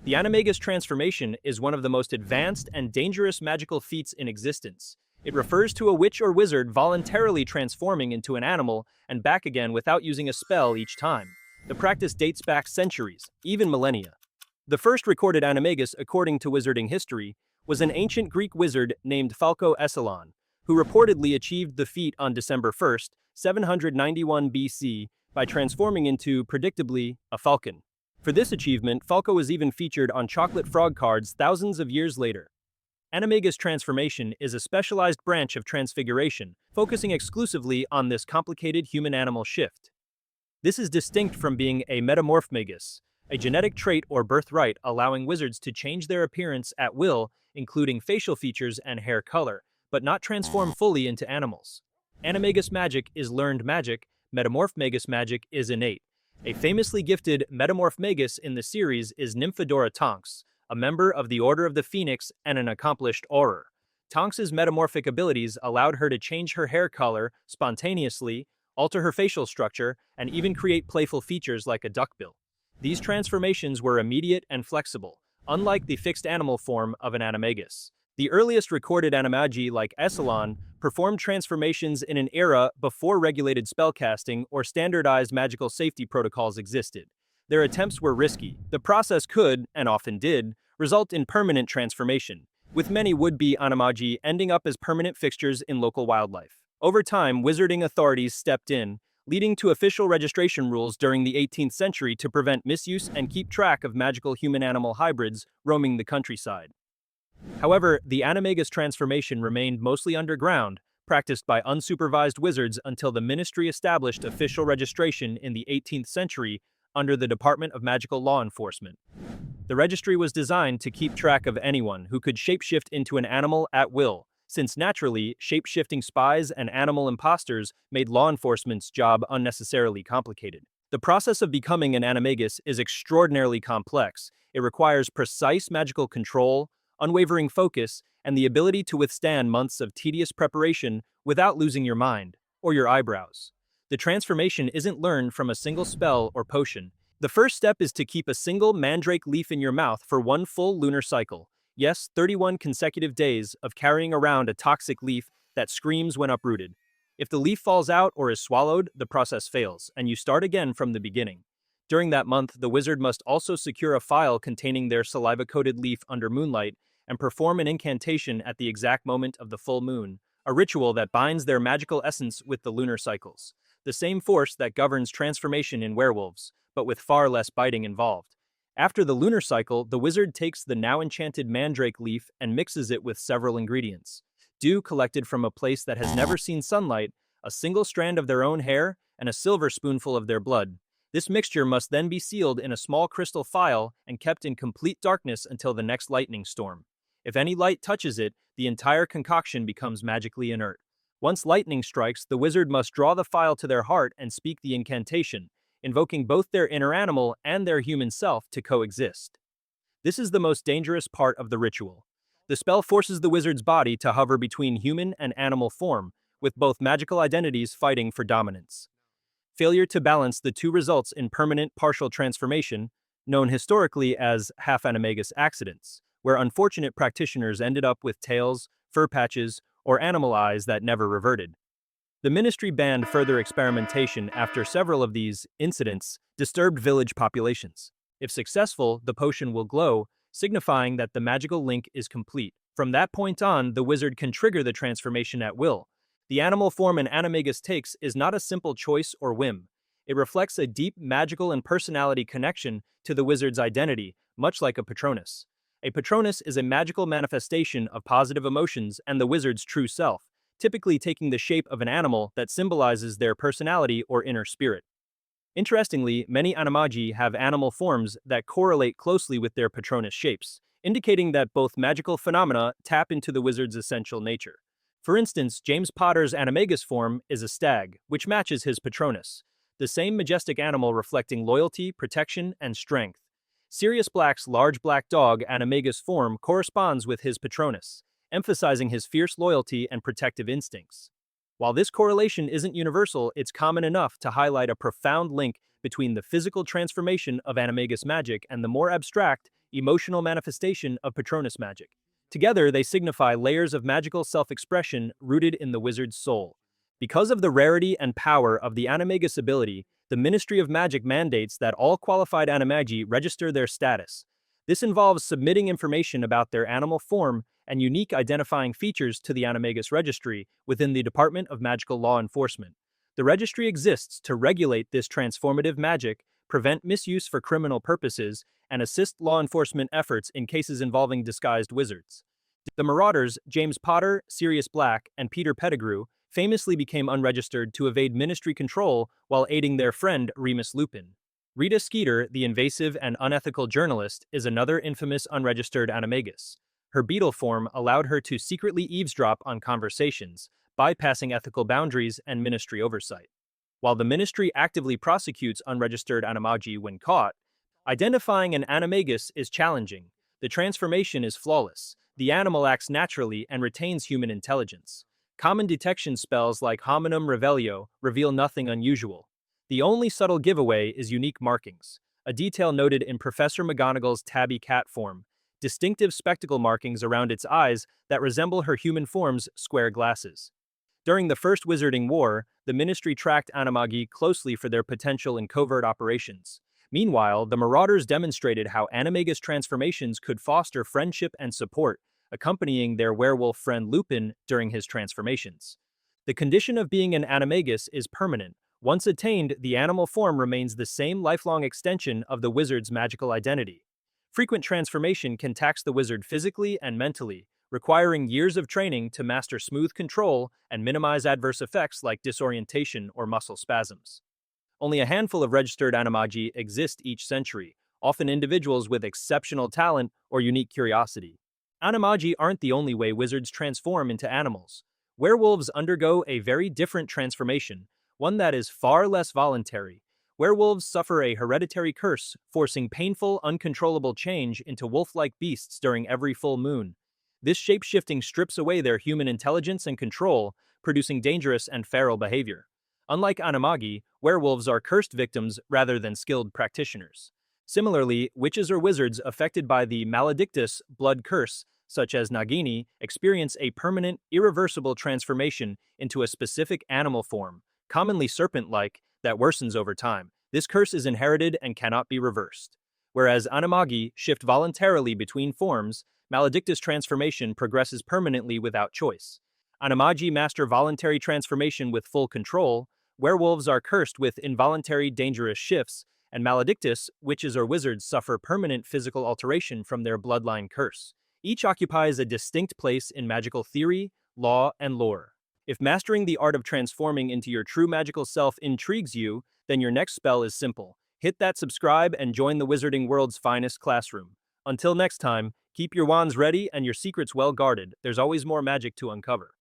The Animagus transformation is one of the most advanced and dangerous magical feats in existence. It refers to a witch or wizard voluntarily transforming into an animal and back again without using a spell each time. The practice dates back centuries, even millennia. The first recorded Animagus, according to wizarding history, was an ancient Greek wizard named Falco Essalon, who reportedly achieved the feat on December 1st, 791 BC, by transforming into, predictably, a falcon. For this achievement, Falco was even featured on chocolate frog cards thousands of years later. Animagus transformation is a specialized branch of transfiguration, focusing exclusively on this complicated human-animal shift. This is distinct from being a Metamorphmagus, a genetic trait or birthright allowing wizards to change their appearance at will, including facial features and hair color, but not transform fully into animals. Animagus magic is learned magic, Metamorphmagus magic is innate. A famously gifted Metamorphmagus in the series is Nymphadora Tonks, a member of the Order of the Phoenix and an accomplished Auror. Tonks's metamorphic abilities allowed her to change her hair color spontaneously, alter her facial structure, and even create playful features like a duckbill. These transformations were immediate and flexible, unlike the fixed animal form of an Animagus. The earliest recorded Animagi, like Essalon, performed transformations in an era before regulated spellcasting or standardized magical safety protocols existed. Their attempts were risky. The process could, and often did, result in permanent transformation, with many would-be Animagi ending up as permanent fixtures in local wildlife. Over time, wizarding authorities stepped in, leading to official registration rules during the 18th century to prevent misuse and keep track of magical human-animal hybrids roaming the countryside. However, the Animagus transformation remained mostly underground, practiced by unsupervised wizards until the ministry established official registration in the 18th century under the Department of Magical Law Enforcement. The registry was designed to keep track of anyone who could shapeshift into an animal at will, since naturally, shape-shifting spies and animal imposters made law enforcement's job unnecessarily complicated. The process of becoming an Animagus is extraordinarily complex. It requires precise magical control, unwavering focus, and the ability to withstand months of tedious preparation without losing your mind or your eyebrows. The transformation isn't learned from a single spell or potion. The first step is to keep a single mandrake leaf in your mouth for one full lunar cycle. Yes, 31 consecutive days of carrying around a toxic leaf that screams when uprooted. If the leaf falls out or is swallowed, the process fails, and you start again from the beginning. During that month, the wizard must also secure a file containing their saliva-coated leaf under moonlight and perform an incantation at the exact moment of the full moon, a ritual that binds their magical essence with the lunar cycles, the same force that governs transformation in werewolves, but with far less biting involved. After the lunar cycle, the wizard takes the now enchanted mandrake leaf and mixes it with several ingredients: dew collected from a place that has never seen sunlight, a single strand of their own hair, and a silver spoonful of their blood. This mixture must then be sealed in a small crystal phial and kept in complete darkness until the next lightning storm. If any light touches it, the entire concoction becomes magically inert. Once lightning strikes, the wizard must draw the phial to their heart and speak the incantation, invoking both their inner animal and their human self to coexist. This is the most dangerous part of the ritual. The spell forces the wizard's body to hover between human and animal form, with both magical identities fighting for dominance. Failure to balance the two results in permanent partial transformation, known historically as half-animagus accidents, where unfortunate practitioners ended up with tails, fur patches, or animal eyes that never reverted. The ministry banned further experimentation after several of these incidents disturbed village populations. If successful, the potion will glow, signifying that the magical link is complete. From that point on, the wizard can trigger the transformation at will. The animal form an Animagus takes is not a simple choice or whim. It reflects a deep magical and personality connection to the wizard's identity, much like a Patronus. A Patronus is a magical manifestation of positive emotions and the wizard's true self, typically taking the shape of an animal that symbolizes their personality or inner spirit. Interestingly, many Animagi have animal forms that correlate closely with their Patronus shapes, indicating that both magical phenomena tap into the wizard's essential nature. For instance, James Potter's Animagus form is a stag, which matches his Patronus, the same majestic animal reflecting loyalty, protection, and strength. Sirius Black's large black dog Animagus form corresponds with his Patronus, emphasizing his fierce loyalty and protective instincts. While this correlation isn't universal, it's common enough to highlight a profound link between the physical transformation of Animagus magic and the more abstract, emotional manifestation of Patronus magic. Together, they signify layers of magical self-expression rooted in the wizard's soul. Because of the rarity and power of the Animagus ability, the Ministry of Magic mandates that all qualified Animagi register their status. This involves submitting information about their animal form and unique identifying features to the Animagus registry within the Department of Magical Law Enforcement. The registry exists to regulate this transformative magic, prevent misuse for criminal purposes, and assist law enforcement efforts in cases involving disguised wizards. The Marauders, James Potter, Sirius Black, and Peter Pettigrew, famously became unregistered to evade ministry control while aiding their friend Remus Lupin. Rita Skeeter, the invasive and unethical journalist, is another infamous unregistered animagus. Her beetle form allowed her to secretly eavesdrop on conversations, bypassing ethical boundaries and ministry oversight. While the ministry actively prosecutes unregistered animagi when caught, identifying an animagus is challenging. The transformation is flawless. The animal acts naturally and retains human intelligence. Common detection spells like Hominum Revelio reveal nothing unusual. The only subtle giveaway is unique markings, a detail noted in Professor McGonagall's tabby cat form, distinctive spectacle markings around its eyes that resemble her human form's square glasses. During the First Wizarding War, the Ministry tracked Animagi closely for their potential in covert operations. Meanwhile, the Marauders demonstrated how Animagus transformations could foster friendship and support, accompanying their werewolf friend Lupin during his transformations. The condition of being an Animagus is permanent. Once attained, the animal form remains the same lifelong extension of the wizard's magical identity. Frequent transformation can tax the wizard physically and mentally, requiring years of training to master smooth control and minimize adverse effects like disorientation or muscle spasms. Only a handful of registered Animagi exist each century, often individuals with exceptional talent or unique curiosity. Animagi aren't the only way wizards transform into animals. Werewolves undergo a very different transformation, one that is far less voluntary. Werewolves suffer a hereditary curse, forcing painful, uncontrollable change into wolf-like beasts during every full moon. This shape-shifting strips away their human intelligence and control, producing dangerous and feral behavior. Unlike Animagi, werewolves are cursed victims rather than skilled practitioners. Similarly, witches or wizards affected by the maledictus blood curse, such as Nagini, experience a permanent, irreversible transformation into a specific animal form, commonly serpent-like, that worsens over time. This curse is inherited and cannot be reversed. Whereas Animagi shift voluntarily between forms, maledictus transformation progresses permanently without choice. Animagi master voluntary transformation with full control, werewolves are cursed with involuntary dangerous shifts, and maledictus, witches or wizards suffer permanent physical alteration from their bloodline curse. Each occupies a distinct place in magical theory, law, and lore. If mastering the art of transforming into your true magical self intrigues you, then your next spell is simple. Hit that subscribe and join the wizarding world's finest classroom. Until next time, keep your wands ready and your secrets well guarded. There's always more magic to uncover.